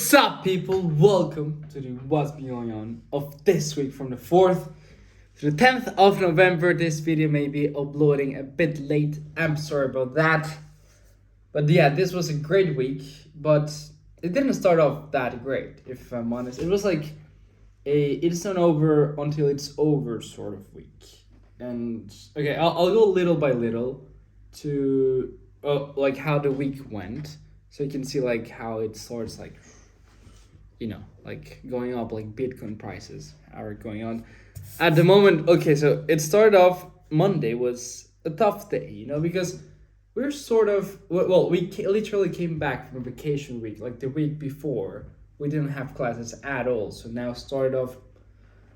What's up, people? Welcome to the What's Been Going On of this week from the 4th to the 10th of November. This video may be uploading a bit late. I'm sorry about that. But yeah, this was a great week, but it didn't start off that great, if I'm honest. It was like it's not over until it's over sort of week. And okay, I'll go little by little to like how the week went. So you can see like how it starts like, like going up, like Bitcoin prices are going on. At the moment, okay, so it started off, Monday was a tough day, because we're sort of, literally came back from a vacation week, like the week before. We didn't have classes at all. So now started off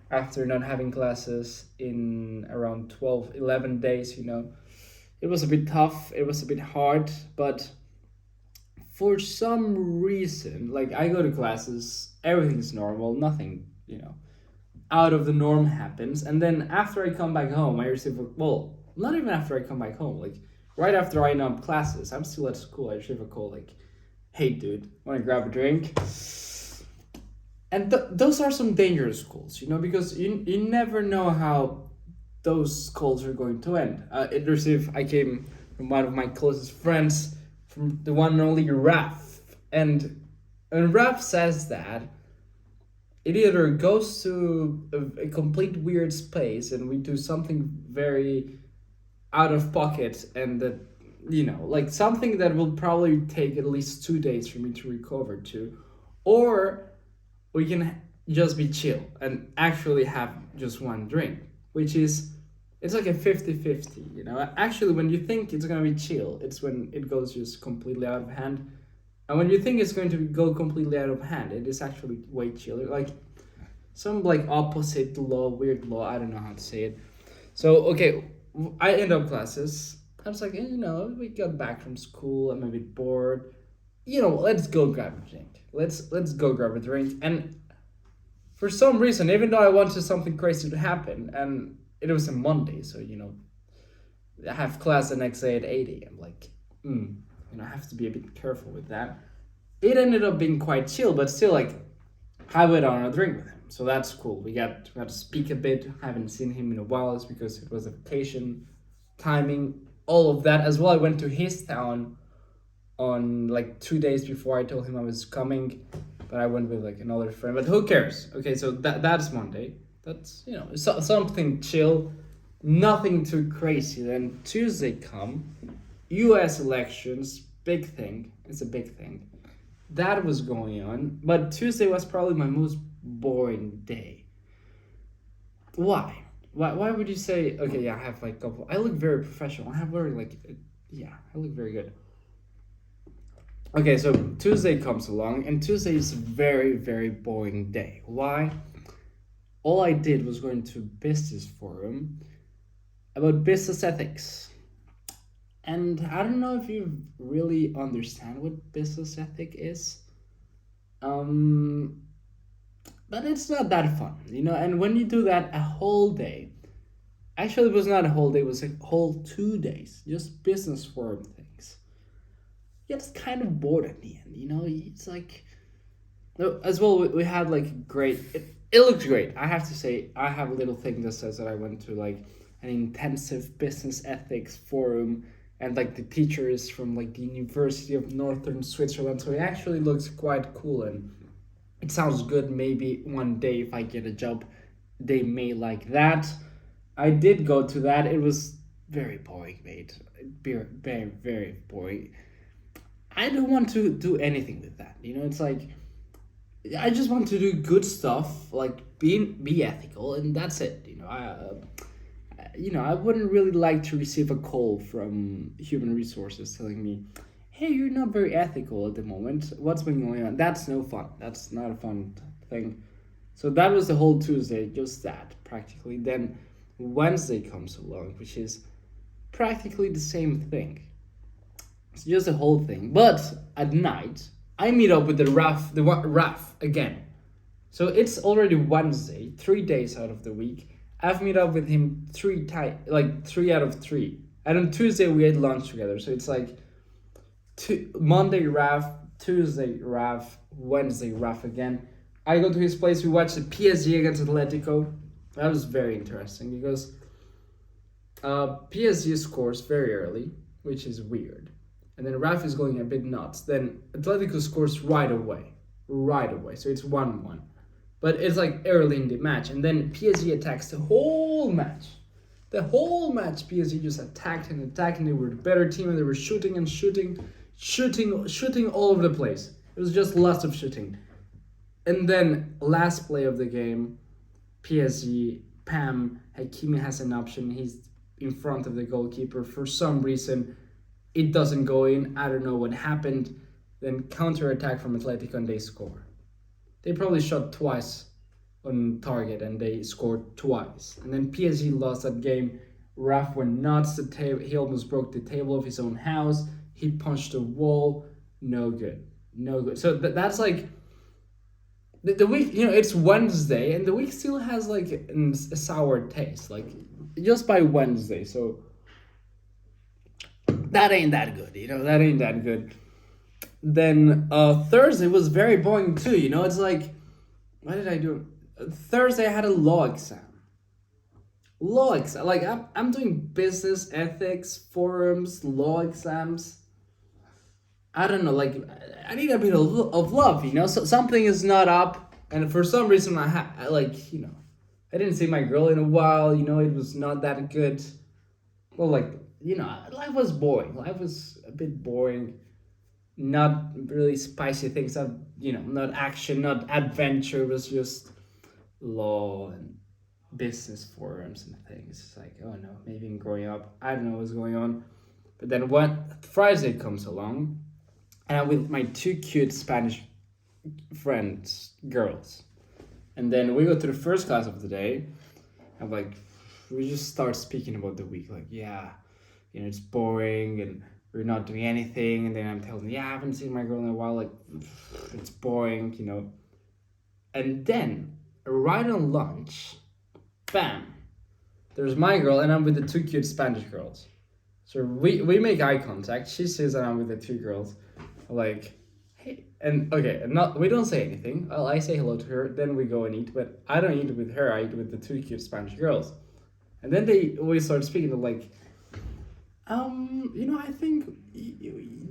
after not having classes in around 11 days, It was a bit tough, it was a bit hard, but for some reason, like I go to classes, everything's normal, nothing, out of the norm happens. And then after I come back home, I receive not even after I come back home, like right after I end up classes, I'm still at school, I receive a call like, hey dude, wanna grab a drink? And those are some dangerous calls, because you never know how those calls are going to end. I came from one of my closest friends, from the one and only Raf, and Raf says that it either goes to a complete weird space and we do something very out of pocket, and that like something that will probably take at least 2 days for me to recover to, or we can just be chill and actually have just one drink, which is, it's like a 50-50, Actually, when you think it's going to be chill, it's when it goes just completely out of hand. And when you think it's going to go completely out of hand, it is actually way chiller. Like some like opposite law, weird law, I don't know how to say it. So, okay, I end up classes. I was like, we got back from school, I'm a bit bored. Let's go grab a drink. Let's go grab a drink. And for some reason, even though I wanted something crazy to happen, and it was a Monday, so, I have class the next day at 8 a.m. Like, I have to be a bit careful with that. It ended up being quite chill, but still, like, I went on a drink with him. So that's cool. We got to speak a bit. Haven't seen him in a while. It's because it was a vacation, timing, all of that. As well, I went to his town on, like, 2 days before I told him I was coming. But I went with, like, another friend. But who cares? Okay, so that's Monday. That's, something chill, nothing too crazy. Then Tuesday come, US elections, big thing. It's a big thing. That was going on, but Tuesday was probably my most boring day. Why? Why would you say, okay, yeah, I have like couple, I look very professional. I have very I look very good. Okay, so Tuesday comes along, and Tuesday is a very, very boring day. Why? All I did was going to business forum about business ethics. And I don't know if you really understand what business ethic is. But it's not that fun, and when you do that a whole day, actually it was not a whole day, it was a whole 2 days, just business forum things. Yeah, it's kind of bored at the end, it's like, as well, we had like great, it looks great. I have to say, I have a little thing that says that I went to like an intensive business ethics forum, and like the teacher is from like the University of Northern Switzerland. So it actually looks quite cool, and it sounds good. Maybe one day if I get a job, they may like that. I did go to that. It was very boring, mate. Very, very, very boring. I don't want to do anything with that. It's like, I just want to do good stuff, like be ethical, and that's it. I wouldn't really like to receive a call from human resources telling me, hey, you're not very ethical at the moment. What's been going on? That's no fun. That's not a fun thing. So that was the whole Tuesday, just that, practically. Then Wednesday comes along, which is practically the same thing. It's just a whole thing. But at night, I meet up with the Raf again. So it's already Wednesday, 3 days out of the week. I've met up with him 3 out of 3. And on Tuesday we had lunch together. So it's like Monday Raf, Tuesday, Raf. Wednesday, Raf again. I go to his place. We watch the PSG against Atletico. That was very interesting because PSG scores very early, which is weird. And then Raf is going a bit nuts. Then Atletico scores right away. Right away. So it's 1-1. But it's like early in the match. And then PSG attacks the whole match. The whole match, PSG just attacked and attacked, and they were the better team, and they were shooting and shooting all over the place. It was just lots of shooting. And then last play of the game, PSG, Hakimi has an option. He's in front of the goalkeeper. For some reason, it doesn't go in. I don't know what happened. Then counter-attack from Atletico, and they score. They probably shot twice on target, and they scored twice. And then PSG lost that game. Raf went nuts. He almost broke the table of his own house. He punched a wall. No good. So that's like the week. It's Wednesday, and the week still has like a sour taste. Like just by Wednesday, so that ain't that good. That ain't that good. Then Thursday was very boring too. It's like, what did I do? Thursday I had a law exam. Like I'm doing business, ethics, forums, law exams. I don't know, like I need a bit of love, So something is not up, and for some reason I didn't see my girl in a while. It was not that good. Well, life was boring. Life was a bit boring. Not really spicy things. Not action, not adventure. It was just law and business forums and things. It's like, oh no, maybe I'm growing up. I don't know what's going on. But then Friday comes along, and I'm with my two cute Spanish friends, girls. And then we go to the first class of the day, and we just start speaking about the week. It's boring, and we're not doing anything. And then I'm telling them, I haven't seen my girl in a while. It's boring, And then, right on lunch, bam, there's my girl, and I'm with the two cute Spanish girls. So we make eye contact. She sees that I'm with the two girls. Hey, and okay, we don't say anything. I say hello to her, then we go and eat. But I don't eat with her. I eat with the two cute Spanish girls. And then they always start speaking. They're I think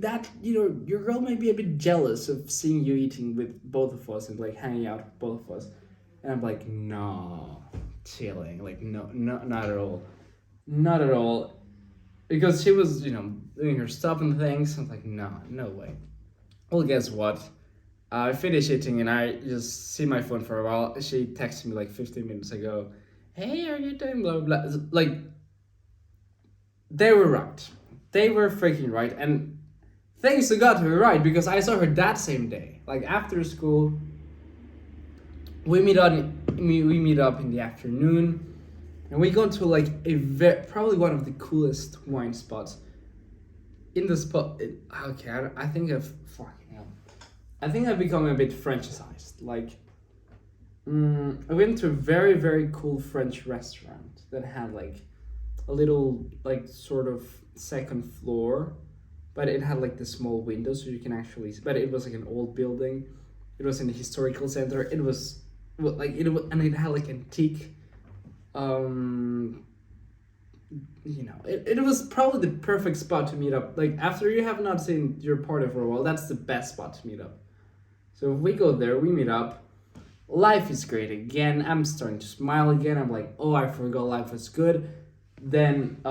that your girl may be a bit jealous of seeing you eating with both of us and hanging out with both of us. And I'm like, no, chilling. No, not at all. Not at all. Because she was, doing her stuff and things. I'm like, no way. Well, guess what? I finished eating and I just see my phone for a while. She texted me 15 minutes ago. Hey, are you doing blah, blah, blah. They were right. They were freaking right. And thanks to God they were right, because I saw her that same day. After school, we meet up in the afternoon, and we go to probably one of the coolest wine spots. In the spot, I think I've become a bit Frenchized. I went to a very, very cool French restaurant that had a little sort of second floor, but it had the small window so you can actually. But it was an old building. It was in the historical center. It was and it had antique. It was probably the perfect spot to meet up. After you have not seen your partner for a while, that's the best spot to meet up. So if we go there, we meet up. Life is great again. I'm starting to smile again. I'm like, oh, I forgot life was good. Then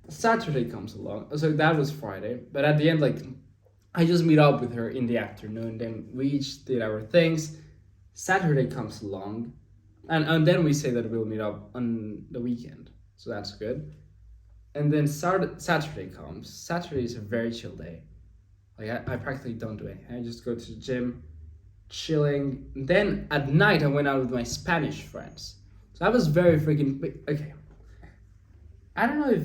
Saturday comes along. So that was Friday. But at the end, I just meet up with her in the afternoon. Then we each did our things. Saturday comes along. And then we say that we'll meet up on the weekend. So that's good. And then Saturday comes. Saturday is a very chill day. I practically don't do anything. I just go to the gym, chilling. Then at night I went out with my Spanish friends. So I was very freaking... Okay. I don't know if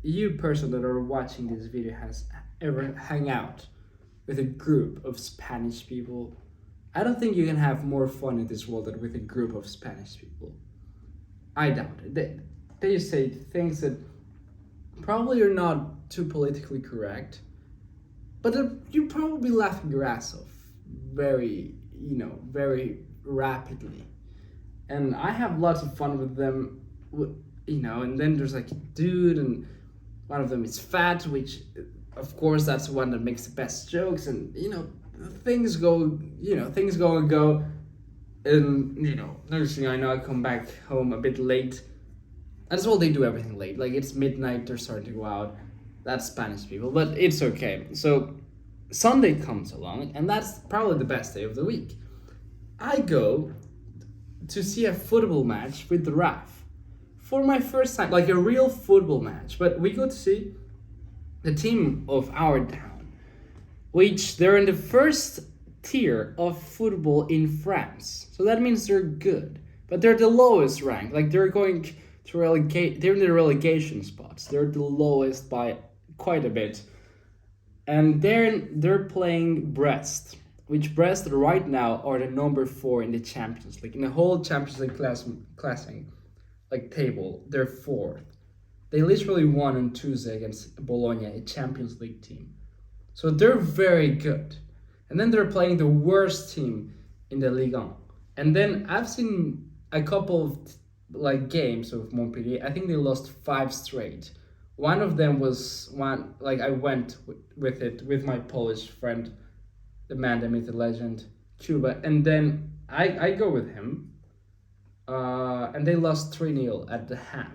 you person that are watching this video has ever hung out with a group of Spanish people. I don't think you can have more fun in this world than with a group of Spanish people. I doubt it. They say things that probably are not too politically correct, but you're probably laughing your ass off very, very rapidly. And I have lots of fun with them, and then there's like a dude, and one of them is fat, which, of course, that's the one that makes the best jokes, and, things go, and go, and, next thing I know, I come back home a bit late. That's all they do, everything late. Like, it's midnight, they're starting to go out. That's Spanish people, but it's okay. So, Sunday comes along, and that's probably the best day of the week. I go to see a football match with Raf for my first time, like a real football match. But we go to see the team of our town, which they're in the first tier of football in France. So that means they're good, but they're the lowest rank. Like they're going to relegate. They're in the relegation spots. They're the lowest by quite a bit, and they're playing Brest. Which Brest right now are the number 4 in the Champions League. In the whole Champions League classing, like table, they're 4th. They literally won on Tuesday against Bologna, a Champions League team. So they're very good. And then they're playing the worst team in the Ligue 1. And then I've seen a couple of games of Montpellier. I think they lost 5 straight. One of them was I went with my Polish friend, the man, the myth, the legend, Cuba. And then I go with him. And they lost 3-0 at the half.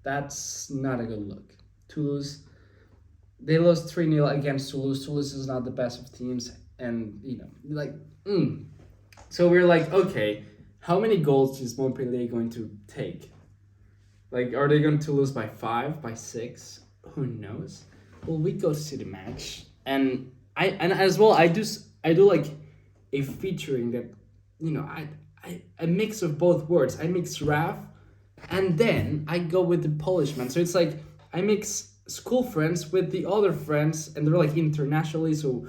That's not a good look. Toulouse, they lost 3-0 against Toulouse. Toulouse is not the best of teams. And, So we're like, okay, how many goals is Montpellier going to take? Like, are they going to lose by 5, by 6? Who knows? Well, we go to see the match. And as well, I do like a featuring that, a mix of both words. I mix Raf, and then I go with the Polish man. So it's like I mix school friends with the other friends, and they're like internationally. So,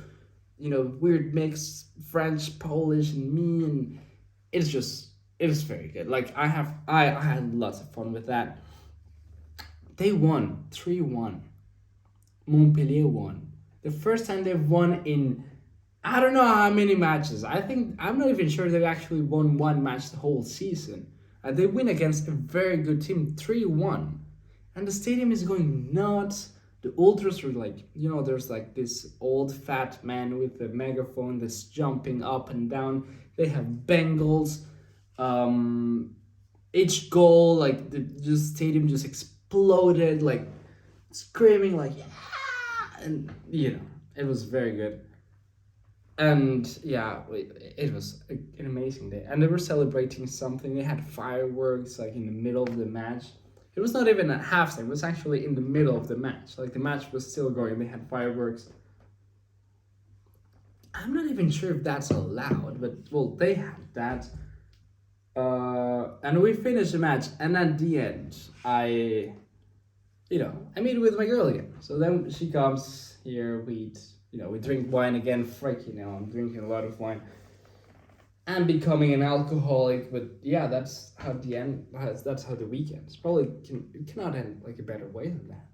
weird mix, French, Polish, and me, and it was very good. Like I had lots of fun with that. They won 3-1. Montpellier won. The first time they've won in I don't know how many matches. I'm not even sure they've actually won one match the whole season. They win against a very good team, 3-1. And the stadium is going nuts. The ultras are there's like this old fat man with a megaphone that's jumping up and down. They have Bengals. Each goal, the stadium just exploded, screaming, yeah! And, it was very good. And, yeah, it was an amazing day. And they were celebrating something. They had fireworks, in the middle of the match. It was not even at halftime. It was actually in the middle of the match. The match was still going. They had fireworks. I'm not even sure if that's allowed, but, well, they had that. And we finished the match, and at the end, I meet with my girl again. So then she comes here, we drink wine again. I'm drinking a lot of wine. I'm becoming an alcoholic, but yeah, that's how the week ends. Probably cannot end a better way than that.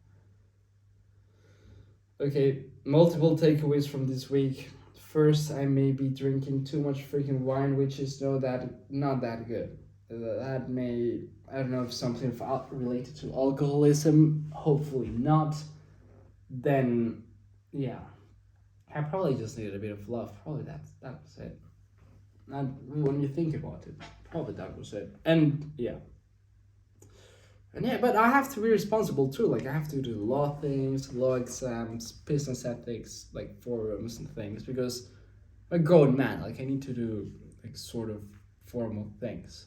Okay, multiple takeaways from this week. First, I may be drinking too much freaking wine, which is not that good. That may, I don't know if something related to alcoholism, hopefully not. Then, yeah, I probably just needed a bit of love. Probably that was it. And when you think about it, probably that was it. And yeah. But I have to be responsible too. I have to do law things, law exams, business ethics, forums and things, because I'm a grown man. I need to do sort of formal things.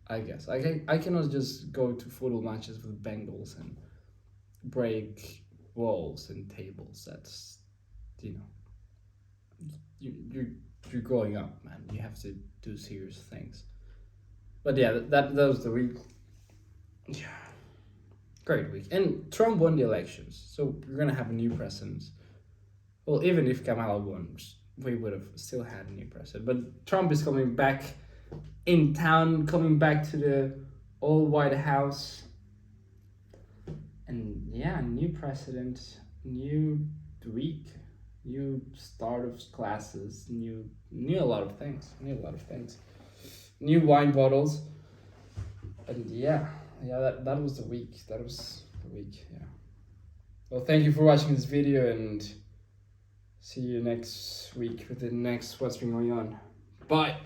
I guess I cannot just go to football matches with Bengals and break walls and tables. That's you're growing up, man. You have to do serious things. But yeah, that was the week. Yeah, great week. And Trump won the elections, so we're gonna have a new president. Well, even if Kamala won, we would have still had a new president. But Trump is coming back in town, coming back to the old White House. And yeah, new president, new week. New start of classes. New a lot of things. New wine bottles. And that was the week. That was the week. Yeah. Well, thank you for watching this video, and see you next week with the next What's Been Going On. Bye.